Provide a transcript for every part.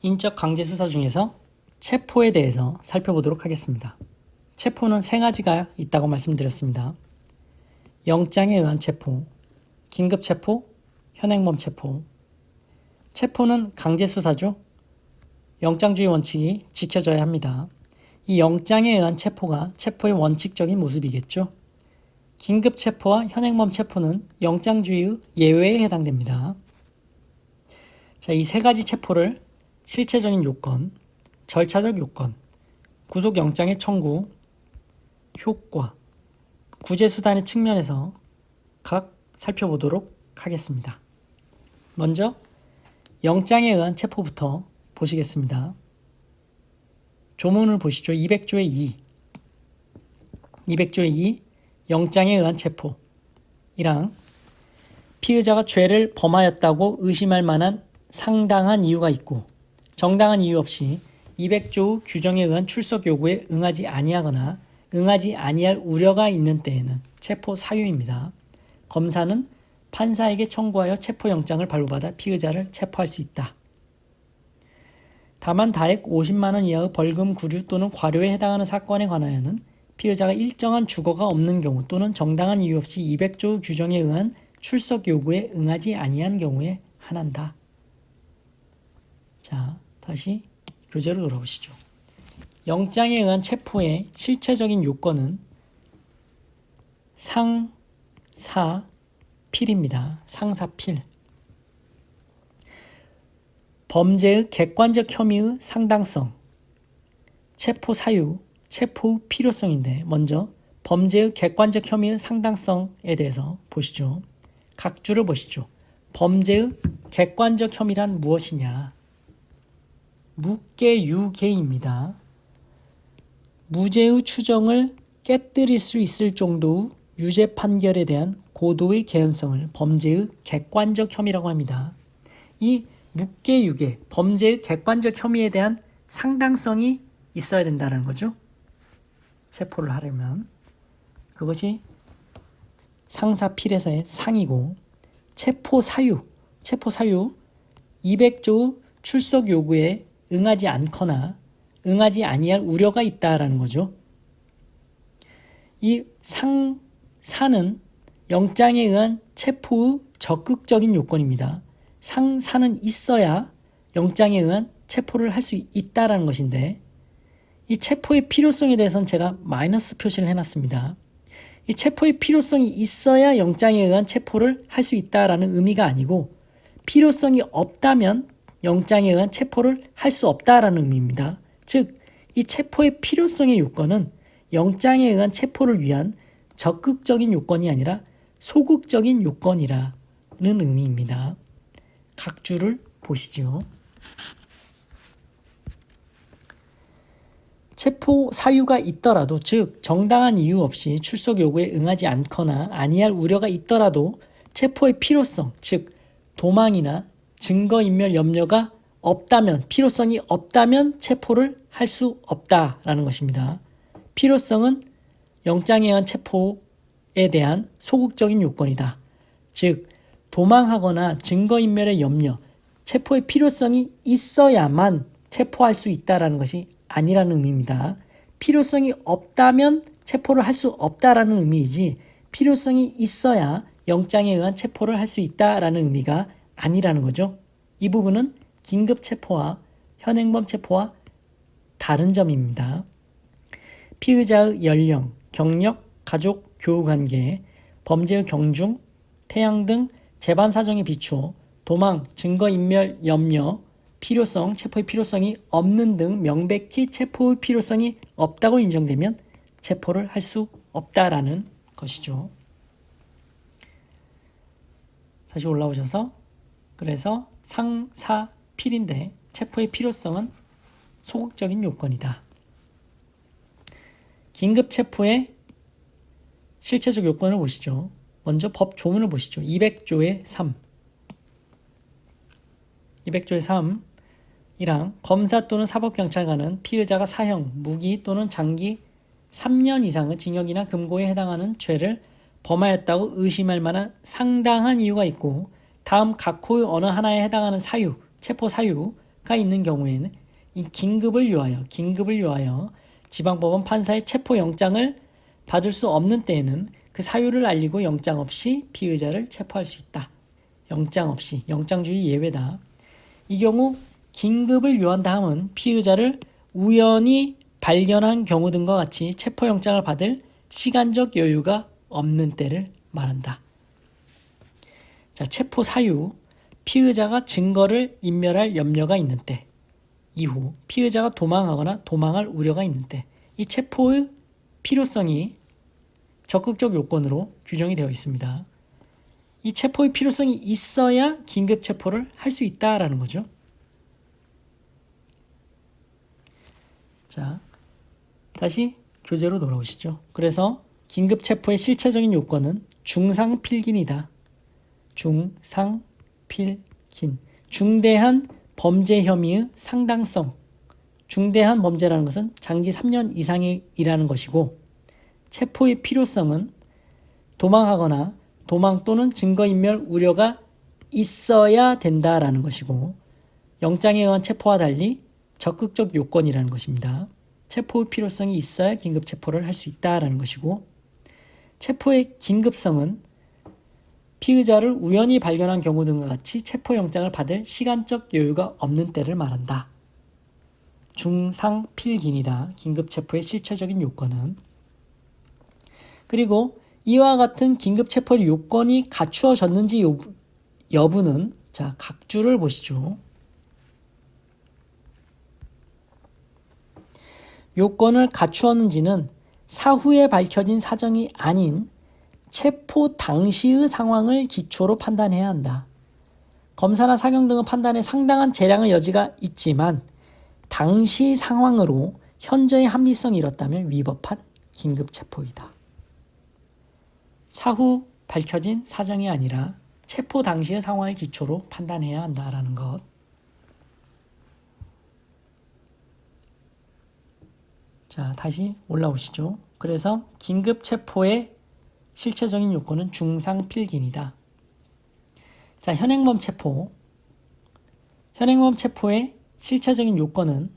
인적 강제 수사 중에서 체포에 대해서 살펴보도록 하겠습니다. 체포는 세 가지가 있다고 말씀드렸습니다. 영장에 의한 체포, 긴급 체포, 현행범 체포. 체포는 강제 수사죠. 영장주의 원칙이 지켜져야 합니다. 이 영장에 의한 체포가 체포의 원칙적인 모습이겠죠. 긴급 체포와 현행범 체포는 영장주의의 예외에 해당됩니다. 자, 이 세 가지 체포를 실체적인 요건, 절차적 요건, 구속영장의 청구, 효과, 구제수단의 측면에서 각 살펴보도록 하겠습니다. 먼저 영장에 의한 체포부터 보시겠습니다. 조문을 보시죠. 200조의 2. 200조의 2. 영장에 의한 체포이랑 피의자가 죄를 범하였다고 의심할 만한 상당한 이유가 있고 정당한 이유 없이 200조 규정에 의한 출석 요구에 응하지 아니하거나 응하지 아니할 우려가 있는 때에는 체포 사유입니다. 검사는 판사에게 청구하여 체포영장을 발부받아 피의자를 체포할 수 있다. 다만 다액 50만 원 이하의 벌금, 구류 또는 과료에 해당하는 사건에 관하여는 피의자가 일정한 주거가 없는 경우 또는 정당한 이유 없이 200조 규정에 의한 출석 요구에 응하지 아니한 경우에 한한다. 자, 다시 교재로 돌아오시죠. 영장에 의한 체포의 실체적인 요건은 상사필입니다. 상사필. 범죄의 객관적 혐의의 상당성, 체포 사유, 체포 필요성인데 먼저 범죄의 객관적 혐의의 상당성에 대해서 보시죠. 각 줄을 보시죠. 범죄의 객관적 혐의란 무엇이냐? 무죄 유죄입니다. 무죄의 추정을 깨뜨릴 수 있을 정도의 유죄 판결에 대한 고도의 개연성을 범죄의 객관적 혐의라고 합니다. 이 무죄 유죄, 범죄의 객관적 혐의에 대한 상당성이 있어야 된다는 거죠. 체포를 하려면 그것이 상사필에서의 상이고 체포 사유 200조 출석 요구에 응하지 않거나 응하지 아니할 우려가 있다라는 거죠. 이 상사는 영장에 의한 체포의 적극적인 요건입니다. 상사는 있어야 영장에 의한 체포를 할 수 있다라는 것인데 이 체포의 필요성에 대해서는 제가 마이너스 표시를 해놨습니다. 이 체포의 필요성이 있어야 영장에 의한 체포를 할 수 있다라는 의미가 아니고 필요성이 없다면 영장에 의한 체포를 할 수 없다라는 의미입니다. 즉, 이 체포의 필요성의 요건은 영장에 의한 체포를 위한 적극적인 요건이 아니라 소극적인 요건이라는 의미입니다. 각 줄을 보시죠. 체포 사유가 있더라도 즉 정당한 이유 없이 출석 요구에 응하지 않거나 아니할 우려가 있더라도 체포의 필요성 즉 도망이나 증거인멸 염려가 없다면 필요성이 없다면 체포를 할 수 없다라는 것입니다. 필요성은 영장에 의한 체포에 대한 소극적인 요건이다. 즉 도망하거나 증거인멸의 염려, 체포의 필요성이 있어야만 체포할 수 있다라는 것이 아니라는 의미입니다. 필요성이 없다면 체포를 할 수 없다라는 의미이지 필요성이 있어야 영장에 의한 체포를 할 수 있다라는 의미가 아니라는 거죠. 이 부분은 긴급 체포와 현행범 체포와 다른 점입니다. 피의자의 연령, 경력, 가족, 교우관계, 범죄의 경중, 태양 등 재반 사정에 비추어 도망, 증거인멸 염려, 필요성, 체포의 필요성이 없는 등 명백히 체포의 필요성이 없다고 인정되면 체포를 할 수 없다라는 것이죠. 다시 올라오셔서 그래서 상사필인데 체포의 필요성은 소극적인 요건이다. 긴급 체포의 실체적 요건을 보시죠. 먼저 법 조문을 보시죠. 200조의 3. 200조의 3이랑 검사 또는 사법경찰관은 피의자가 사형, 무기 또는 장기 3년 이상의 징역이나 금고에 해당하는 죄를 범하였다고 의심할 만한 상당한 이유가 있고 다음 각 호의 어느 하나에 해당하는 사유, 체포 사유, 있는 경우에는 이 긴급을 위하여 지방법원 판사의 체포영장을 받을 수 없는 때에는 그 사유를 알리고 영장 없이 피의자를 체포할 수 있다. 영장 없이, 영장주의 예외다. 이 경우 긴급을 요한다 함은 피의자를 우연히 발견한 경우 등과 같이 체포영장을 받을 시간적 여유가 없는 때를 말한다. 자, 체포 사유. 피의자가 증거를 인멸할 염려가 있는 때, 이후 피의자가 도망하거나 도망할 우려가 있는 때, 이 체포의 필요성이 적극적 요건으로 규정이 되어 있습니다. 이 체포의 필요성이 있어야 긴급 체포를 할 수 있다라는 거죠. 자, 다시 교재로 돌아오시죠. 그래서 긴급 체포의 실체적인 요건은 중상필긴이다. 중상필긴. 중대한 범죄 혐의의 상당성. 중대한 범죄라는 것은 장기 3년 이상이라는 것이고, 체포의 필요성은 도망하거나 도망 또는 증거인멸 우려가 있어야 된다라는 것이고, 영장에 의한 체포와 달리 적극적 요건이라는 것입니다. 체포의 필요성이 있어야 긴급 체포를 할 수 있다라는 것이고, 체포의 긴급성은 피의자를 우연히 발견한 경우 등과 같이 체포영장을 받을 시간적 여유가 없는 때를 말한다. 중상필긴이다. 긴급체포의 실체적인 요건은. 그리고 이와 같은 긴급체포의 요건이 갖추어졌는지 여부는, 자, 각주를 보시죠. 요건을 갖추었는지는 사후에 밝혀진 사정이 아닌 체포 당시의 상황을 기초로 판단해야 한다. 검사나 사경 등의 판단에 상당한 재량의 여지가 있지만 당시 상황으로 현저히 합리성이 잃었다면 위법한 긴급체포이다. 사후 밝혀진 사정이 아니라 체포 당시의 상황을 기초로 판단해야 한다라는 것. 자, 다시 올라오시죠. 그래서 긴급체포의 실체적인 요건은 중상필긴이다. 자, 현행범 체포. 현행범 체포의 실체적인 요건은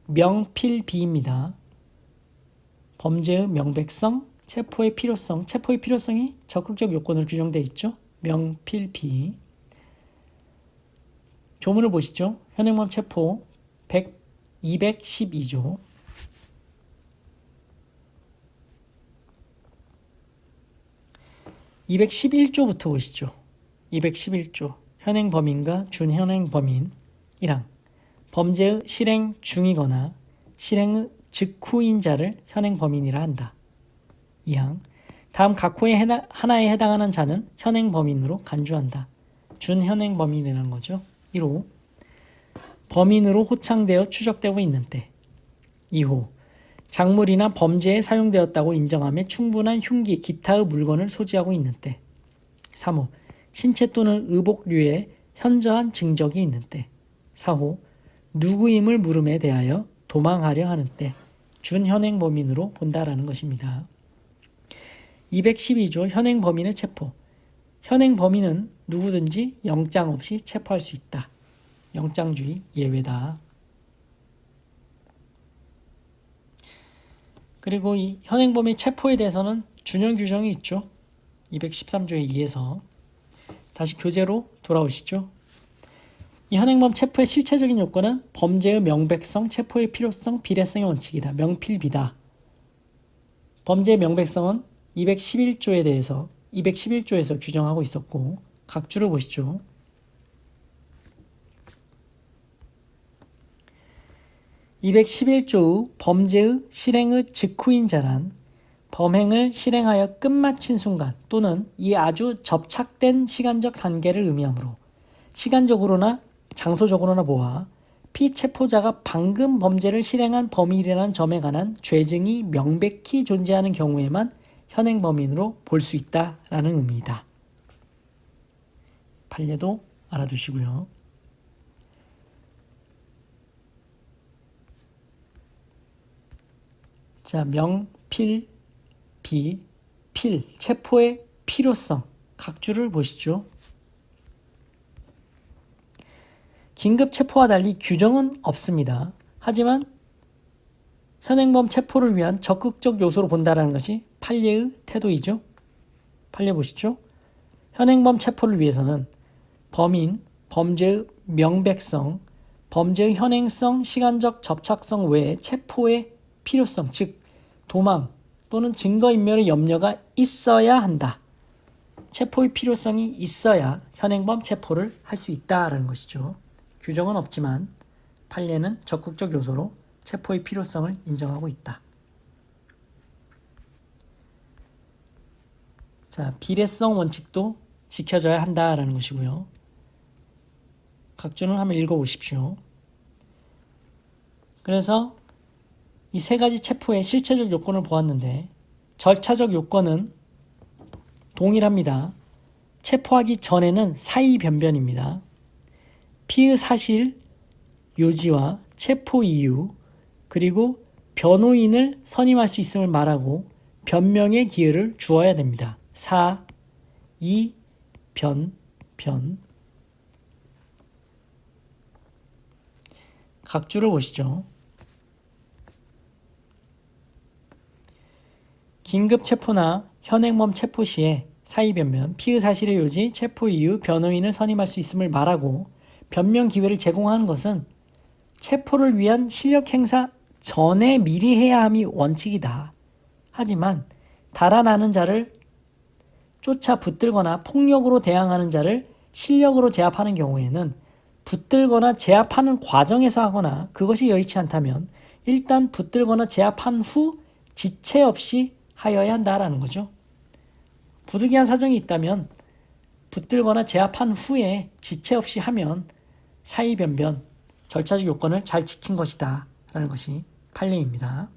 명필비입니다. 범죄의 명백성, 체포의 필요성. 체포의 필요성이 적극적 요건으로 규정되어 있죠. 명필비. 조문을 보시죠. 현행범 체포 212조. 211조부터 보시죠. 211조. 현행범인과 준현행범인 1항. 범죄의 실행 중이거나 실행의 직후인 자를 현행범인이라 한다. 2항. 다음 각 호의 하나에 해당하는 자는 현행범인으로 간주한다. 준현행범인이라는 거죠. 1호. 범인으로 호창되어 추적되고 있는 때. 2호. 작물이나 범죄에 사용되었다고 인정함에 충분한 흉기, 기타의 물건을 소지하고 있는 때. 3호. 신체 또는 의복류에 현저한 증적이 있는 때. 4호. 누구임을 물음에 대하여 도망하려 하는 때. 준현행범인으로 본다라는 것입니다. 212조 현행범인의 체포. 현행범인은 누구든지 영장 없이 체포할 수 있다. 영장주의 예외다. 그리고 이 현행범의 체포에 대해서는 준용 규정이 있죠. 213조에 의해서. 다시 교재로 돌아오시죠. 이 현행범 체포의 실체적인 요건은 범죄의 명백성, 체포의 필요성, 비례성의 원칙이다. 명필비다. 범죄의 명백성은 211조에 대해서 211조에서 규정하고 있었고, 각주를 보시죠. (211조의) 범죄의 실행의 직후인 자란 범행을 실행하여 끝마친 순간 또는 이 아주 접착된 시간적 단계를 의미하므로 시간적으로나 장소적으로나 보아 피체포자가 방금 범죄를 실행한 범인이라는 점에 관한 죄증이 명백히 존재하는 경우에만 현행범인으로 볼 수 있다라는 의미이다. 판례도 알아두시고요. 자, 명필, 비, 필, 체포의 필요성, 각주를 보시죠. 긴급 체포와 달리 규정은 없습니다. 하지만 현행범 체포를 위한 적극적 요소로 본다는 것이 판례의 태도이죠. 판례 보시죠. 현행범 체포를 위해서는 범인, 범죄의 명백성, 범죄의 현행성, 시간적 접착성 외에 체포의 필요성, 즉 도망 또는 증거인멸의 염려가 있어야 한다. 체포의 필요성이 있어야 현행범 체포를 할 수 있다라는 것이죠. 규정은 없지만 판례는 적극적 요소로 체포의 필요성을 인정하고 있다. 자, 비례성 원칙도 지켜져야 한다라는 것이고요. 각주는 한번 읽어보십시오. 그래서 이 세 가지 체포의 실체적 요건을 보았는데 절차적 요건은 동일합니다. 체포하기 전에는 사의 변변입니다. 피의 사실, 요지와 체포 이유, 그리고 변호인을 선임할 수 있음을 말하고 변명의 기회를 주어야 됩니다. 사, 이, 변. 각주를 보시죠. 긴급 체포나 현행범 체포 시에 사의 변면, 피의 사실의 요지, 체포 이유, 변호인을 선임할 수 있음을 말하고 변명 기회를 제공하는 것은 체포를 위한 실력 행사 전에 미리 해야 함이 원칙이다. 하지만 달아나는 자를 쫓아 붙들거나 폭력으로 대항하는 자를 실력으로 제압하는 경우에는 붙들거나 제압하는 과정에서 하거나 그것이 여의치 않다면 일단 붙들거나 제압한 후 지체 없이 하여야 한다라는 거죠. 부득이한 사정이 있다면 붙들거나 제압한 후에 지체 없이 하면 사의 변변, 절차적 요건을 잘 지킨 것이다 라는 것이 판례입니다.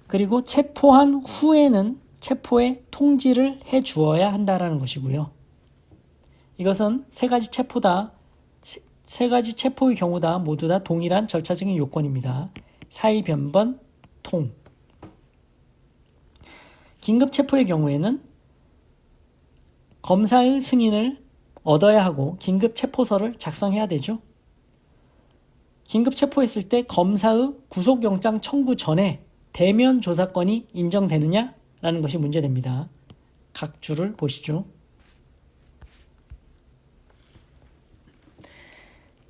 그리고 체포한 후에는 체포의 통지를 해 주어야 한다라는 것이고요. 이것은 세 가지 체포의 경우 모두 다 동일한 절차적인 요건입니다. 사의 변번, 통. 긴급 체포의 경우에는 검사의 승인을 얻어야 하고 긴급 체포서를 작성해야 되죠. 긴급 체포했을 때 검사의 구속영장 청구 전에 대면 조사권이 인정되느냐라는 것이 문제됩니다. 각주를 보시죠.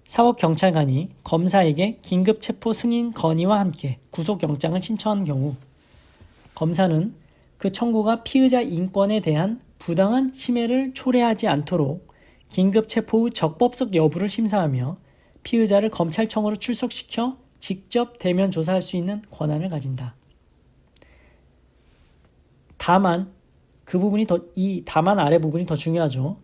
사법경찰관이 검사에게 긴급 체포 승인 건의와 함께 구속영장을 신청한 경우 검사는 그 청구가 피의자 인권에 대한 부당한 침해를 초래하지 않도록 긴급 체포 후 적법성 여부를 심사하며 피의자를 검찰청으로 출석시켜 직접 대면 조사할 수 있는 권한을 가진다. 다만 다만 아래 부분이 더 중요하죠.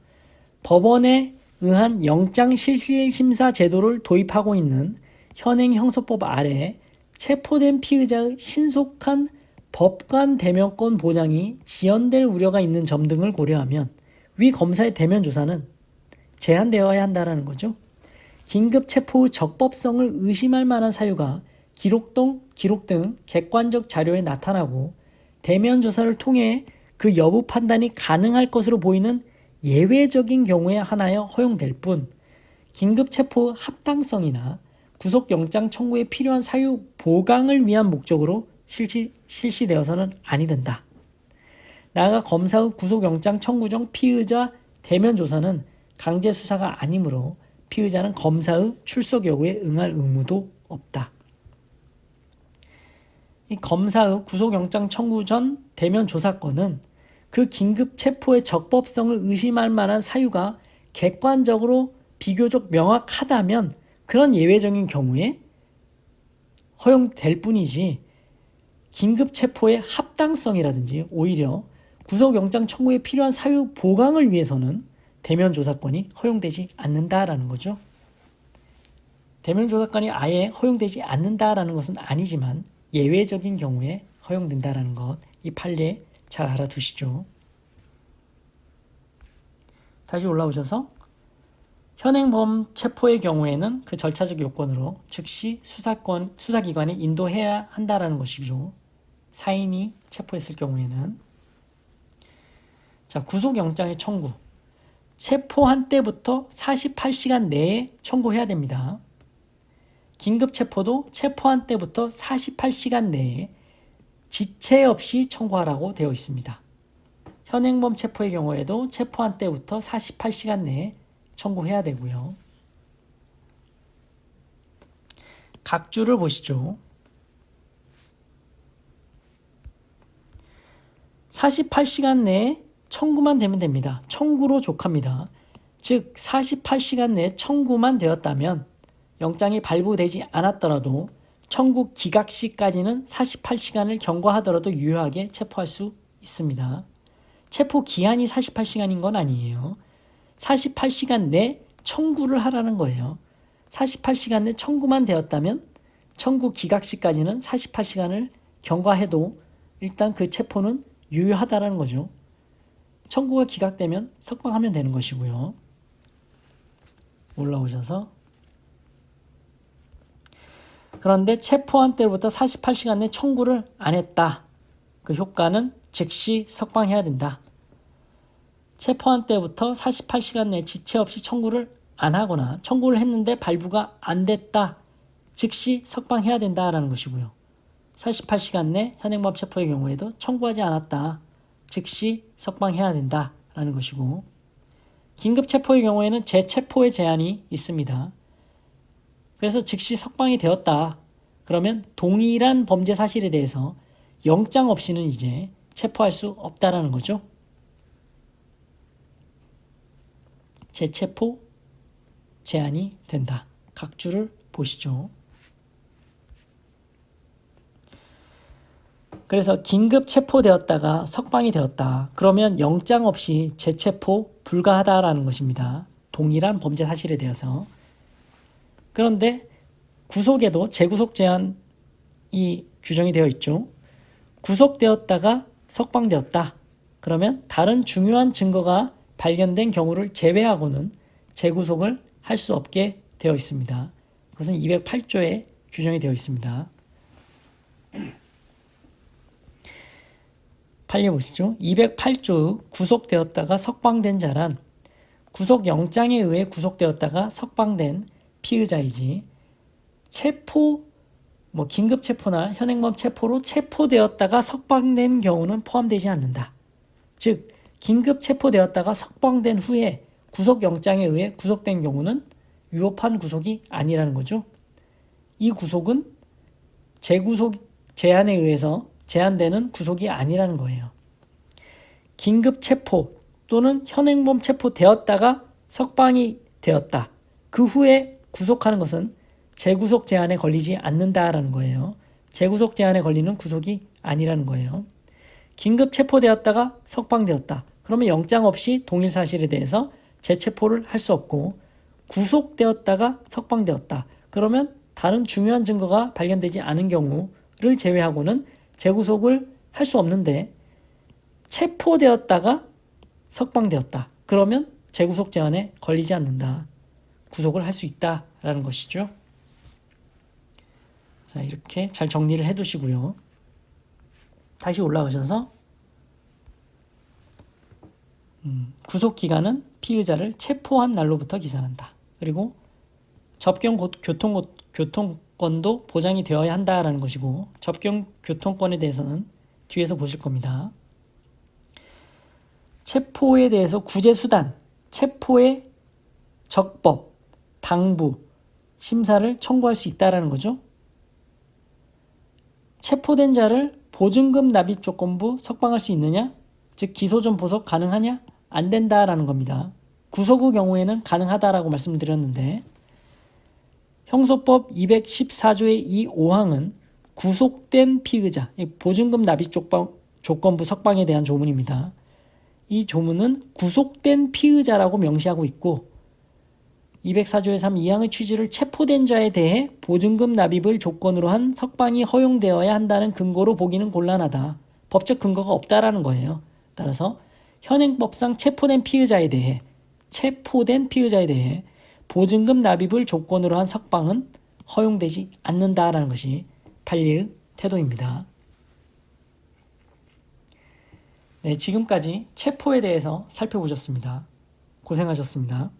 법원에 의한 영장실질심사 제도를 도입하고 있는 현행 형소법 아래 체포된 피의자의 신속한 법관 대면권 보장이 지연될 우려가 있는 점 등을 고려하면 위 검사의 대면 조사는 제한되어야 한다는 거죠. 긴급 체포 후 적법성을 의심할 만한 사유가 기록 등 객관적 자료에 나타나고 대면 조사를 통해 그 여부 판단이 가능할 것으로 보이는 예외적인 경우에 하나여 허용될 뿐 긴급 체포 합당성이나 구속영장 청구에 필요한 사유 보강을 위한 목적으로 실시되어서는 아니 된다. 나아가 검사의 구속영장 청구 중 피의자 대면 조사는 강제 수사가 아니므로 피의자는 검사의 출석 요구에 응할 의무도 없다. 이 검사의 구속영장 청구 전 대면 조사권은 그 긴급 체포의 적법성을 의심할 만한 사유가 객관적으로 비교적 명확하다면 그런 예외적인 경우에 허용될 뿐이지 긴급 체포의 합당성이라든지 오히려 구속영장 청구에 필요한 사유 보강을 위해서는 대면 조사권이 허용되지 않는다라는 거죠. 대면 조사권이 아예 허용되지 않는다라는 것은 아니지만 예외적인 경우에 허용된다라는 것, 이 판례 잘 알아두시죠. 다시 올라오셔서 현행범 체포의 경우에는 그 절차적 요건으로 즉시 수사기관이 인도해야 한다라는 것이죠. 사인이 체포했을 경우에는. 자, 구속영장의 청구. 체포한 때부터 48시간 내에 청구해야 됩니다. 긴급 체포도 체포한 때부터 48시간 내에 지체 없이 청구하라고 되어 있습니다. 현행범 체포의 경우에도 체포한 때부터 48시간 내에 청구해야 되고요. 각주를 보시죠. 48시간 내에 청구만 되면 됩니다. 청구로 족합니다. 즉 48시간 내에 청구만 되었다면 영장이 발부되지 않았더라도 청구 기각 시까지는 48시간을 경과하더라도 유효하게 체포할 수 있습니다. 체포 기한이 48시간인 건 아니에요. 48시간 내 청구를 하라는 거예요. 48시간 내 청구만 되었다면 청구 기각 시까지는 48시간을 경과해도 일단 그 체포는 유효하다라는 거죠. 청구가 기각되면 석방하면 되는 것이고요. 올라오셔서 그런데 체포한 때부터 48시간 내 청구를 안 했다. 그 효과는 즉시 석방해야 된다. 체포한 때부터 48시간 내 지체 없이 청구를 안 하거나 청구를 했는데 발부가 안 됐다. 즉시 석방해야 된다라는 것이고요. 48시간 내 현행범 체포의 경우에도 청구하지 않았다. 즉시 석방해야 된다라는 것이고, 긴급 체포의 경우에는 재체포의 제한이 있습니다. 그래서 즉시 석방이 되었다. 그러면 동일한 범죄 사실에 대해서 영장 없이는 이제 체포할 수 없다라는 거죠. 재체포 제한이 된다. 각주를 보시죠. 그래서 긴급 체포되었다가 석방이 되었다. 그러면 영장 없이 재체포 불가하다라는 것입니다. 동일한 범죄 사실에 대해서. 그런데 구속에도 재구속 제한이 규정이 되어 있죠. 구속되었다가 석방되었다. 그러면 다른 중요한 증거가 발견된 경우를 제외하고는 재구속을 할 수 없게 되어 있습니다. 그것은 208조에 규정이 되어 있습니다. 팔려보시죠. 208조 구속되었다가 석방된 자란 구속영장에 의해 구속되었다가 석방된 피의자이지 체포, 긴급체포나 현행범 체포로 체포되었다가 석방된 경우는 포함되지 않는다. 즉 긴급체포되었다가 석방된 후에 구속영장에 의해 구속된 경우는 위법한 구속이 아니라는 거죠. 이 구속은 재구속 제한에 의해서 제한되는 구속이 아니라는 거예요. 긴급체포 또는 현행범 체포되었다가 석방이 되었다. 그 후에 구속하는 것은 재구속 제한에 걸리지 않는다라는 거예요. 재구속 제한에 걸리는 구속이 아니라는 거예요. 긴급 체포되었다가 석방되었다. 그러면 영장 없이 동일 사실에 대해서 재체포를 할 수 없고, 구속되었다가 석방되었다. 그러면 다른 중요한 증거가 발견되지 않은 경우를 제외하고는 재구속을 할 수 없는데, 체포되었다가 석방되었다. 그러면 재구속 제한에 걸리지 않는다. 구속을 할 수 있다라는 것이죠. 자, 이렇게 잘 정리를 해두시고요. 다시 올라가셔서 구속기간은 피의자를 체포한 날로부터 기산한다. 그리고 접경 교통권도 보장이 되어야 한다라는 것이고, 접경 교통권에 대해서는 뒤에서 보실 겁니다. 체포에 대해서 구제수단, 체포의 적법, 당부, 심사를 청구할 수 있다라는 거죠. 체포된 자를 보증금 납입 조건부 석방할 수 있느냐? 즉 기소전 보석 가능하냐? 안 된다라는 겁니다. 구속 후 경우에는 가능하다라고 말씀드렸는데, 형소법 214조의 이 5항은 구속된 피의자, 보증금 납입 조건부 석방에 대한 조문입니다. 이 조문은 구속된 피의자라고 명시하고 있고, 204조의 3 2항의 취지를 체포된 자에 대해 보증금 납입을 조건으로 한 석방이 허용되어야 한다는 근거로 보기는 곤란하다. 법적 근거가 없다라는 거예요. 따라서 현행법상 체포된 피의자에 대해 보증금 납입을 조건으로 한 석방은 허용되지 않는다라는 것이 판례의 태도입니다. 네, 지금까지 체포에 대해서 살펴보셨습니다. 고생하셨습니다.